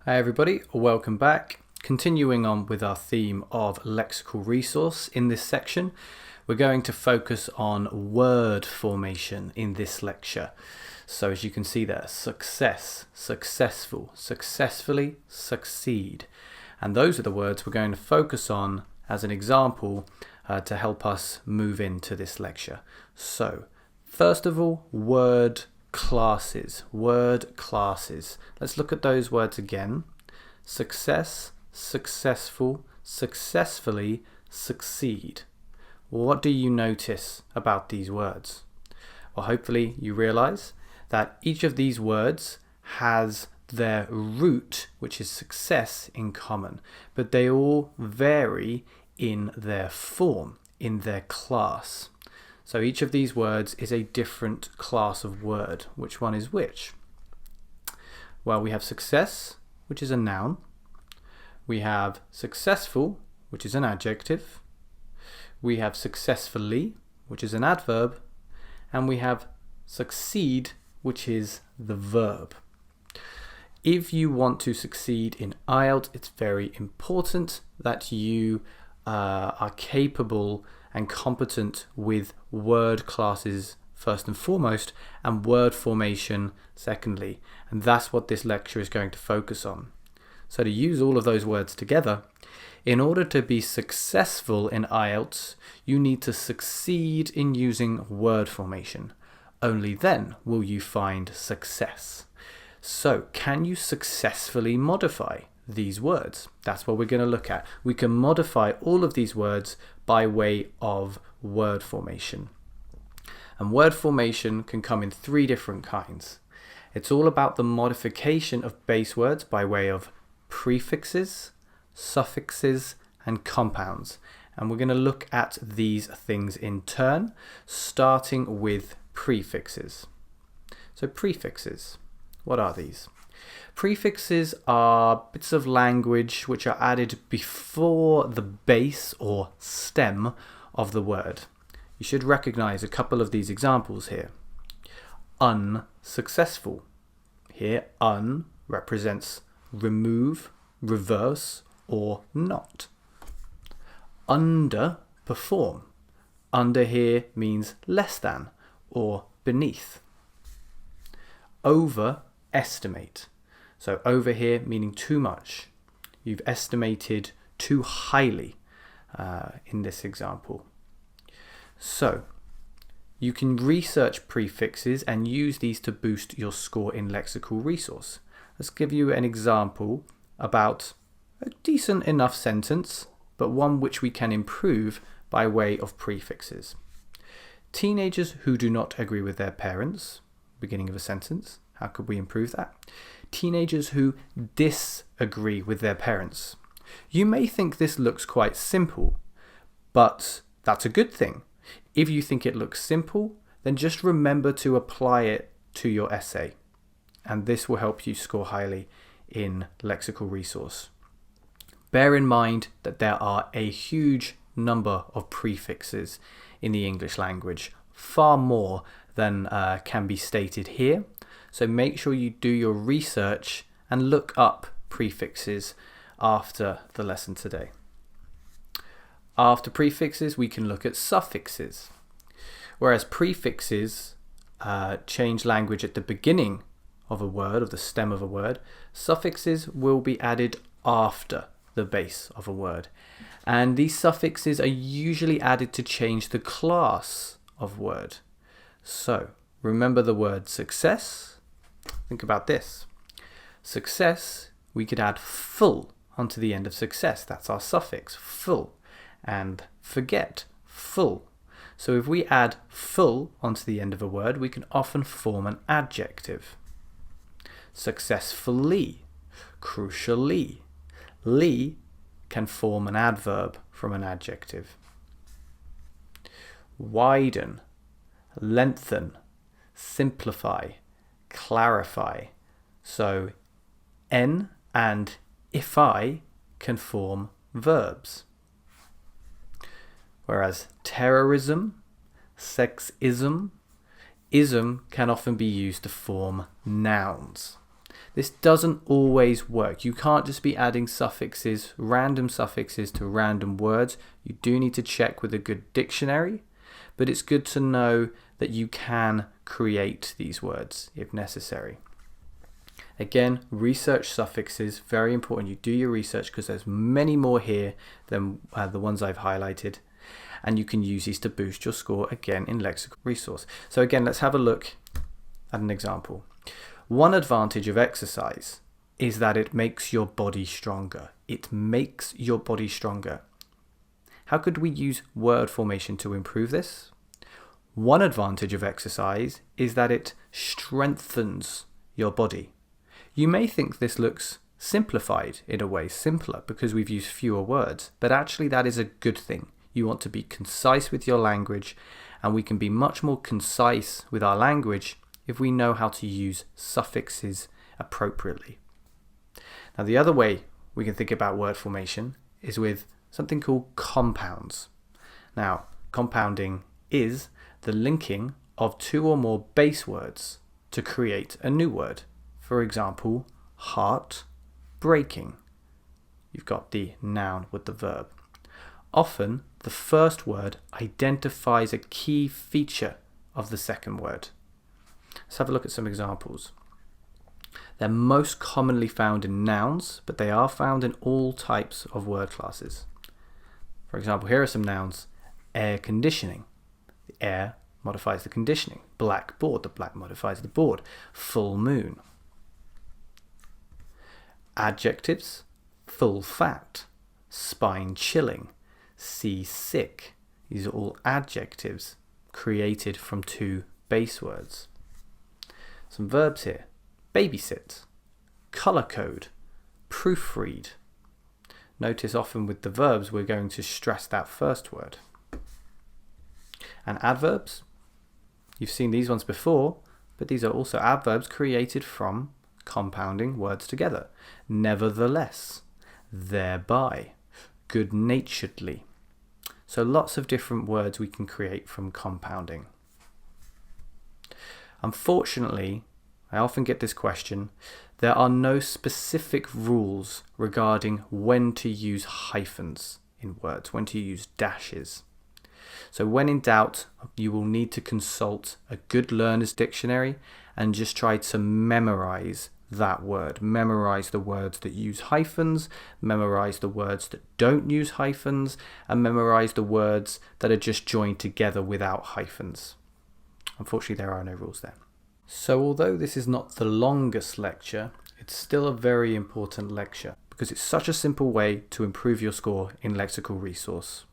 Hi everybody, welcome back. Continuing on with our theme of lexical resource in this section, we're going to focus on word formation in this lecture. So as you can see there, success, successful, successfully, succeed. And those are the words we're going to focus on as an example to help us move into this lecture. So first of all, word classes. Let's look at those words again. Success, successful, successfully, succeed. What do you notice about these words? Well, hopefully you realize that each of these words has their root, which is success, in common, but they all vary in their form, in their class. So each of these words is a different class of word. Which one is which? Well, we have success, which is a noun. We have successful, which is an adjective. We have successfully, which is an adverb. And we have succeed, which is the verb. If you want to succeed in IELTS, it's very important that you are capable and competent with word classes first and foremost, and word formation secondly. And that's what this lecture is going to focus on. So to use all of those words together, in order to be successful in IELTS, you need to succeed in using word formation. Only then will you find success. So can you successfully modify these words? That's what we're going to look at. We can modify all of these words by way of word formation. And word formation can come in three different kinds. It's all about the modification of base words by way of prefixes, suffixes, and compounds. And we're going to look at these things in turn, starting with prefixes. So prefixes, what are these? Prefixes are bits of language which are added before the base or stem of the word. You should recognize a couple of these examples here. Unsuccessful. Here, un represents remove, reverse, or not. Underperform. Under here means less than or beneath. Overestimate. So over here meaning too much. You've estimated too highly in this example. So you can research prefixes and use these to boost your score in lexical resource. Let's give you an example about a decent enough sentence, but one which we can improve by way of prefixes. Teenagers who do not agree with their parents. Beginning of a sentence. How could we improve that? Teenagers who disagree with their parents. You may think this looks quite simple, but that's a good thing. If you think it looks simple, then just remember to apply it to your essay. And this will help you score highly in lexical resource. Bear in mind that there are a huge number of prefixes in the English language, far more than can be stated here. So make sure you do your research and look up prefixes after the lesson today. After prefixes, we can look at suffixes. Whereas prefixes change language at the beginning of a word, of the stem of a word, suffixes will be added after the base of a word. And these suffixes are usually added to change the class of word. So remember the word success. Think about this. Success, we could add full onto the end of success. That's our suffix, full. And forget, full. So if we add full onto the end of a word, we can often form an adjective. Successfully, crucially. Ly can form an adverb from an adjective. Widen, lengthen, simplify, clarify. So n and if I can form verbs. Whereas terrorism, sexism, ism can often be used to form nouns. This doesn't always work. You can't just be adding suffixes, random suffixes to random words. You do need to check with a good dictionary, but it's good to know that you can create these words if necessary. Again, research suffixes, very important. You do your research because there's many more here than the ones I've highlighted. And you can use these to boost your score again in lexical resource. So again, let's have a look at an example. One advantage of exercise is that it makes your body stronger. It makes your body stronger. How could we use word formation to improve this? One advantage of exercise is that it strengthens your body. You may think this looks simplified in a way, simpler because we've used fewer words, but actually that is a good thing. You want to be concise with your language, and we can be much more concise with our language if we know how to use suffixes appropriately. Now, the other way we can think about word formation is with something called compounds. Now, compounding is the linking of two or more base words to create a new word. For example, heart breaking. You've got the noun with the verb. Often, the first word identifies a key feature of the second word. Let's have a look at some examples. They're most commonly found in nouns, but they are found in all types of word classes. For example, here are some nouns. Air conditioning. The air modifies the conditioning. Blackboard. The black modifies the board. Full moon. Adjectives: full fat, spine chilling, seasick. These are all adjectives created from two base words. Some verbs here: babysit, color code, proofread. Notice often with the verbs we're going to stress that first word. And adverbs, you've seen these ones before, but these are also adverbs created from compounding words together. Nevertheless, thereby, good-naturedly. So lots of different words we can create from compounding. Unfortunately, I often get this question, there are no specific rules regarding when to use hyphens in words, when to use dashes. So when in doubt, you will need to consult a good learner's dictionary and just try to memorize that word. Memorize the words that use hyphens, memorize the words that don't use hyphens, and memorize the words that are just joined together without hyphens. Unfortunately, there are no rules there. So although this is not the longest lecture, it's still a very important lecture because it's such a simple way to improve your score in lexical resource.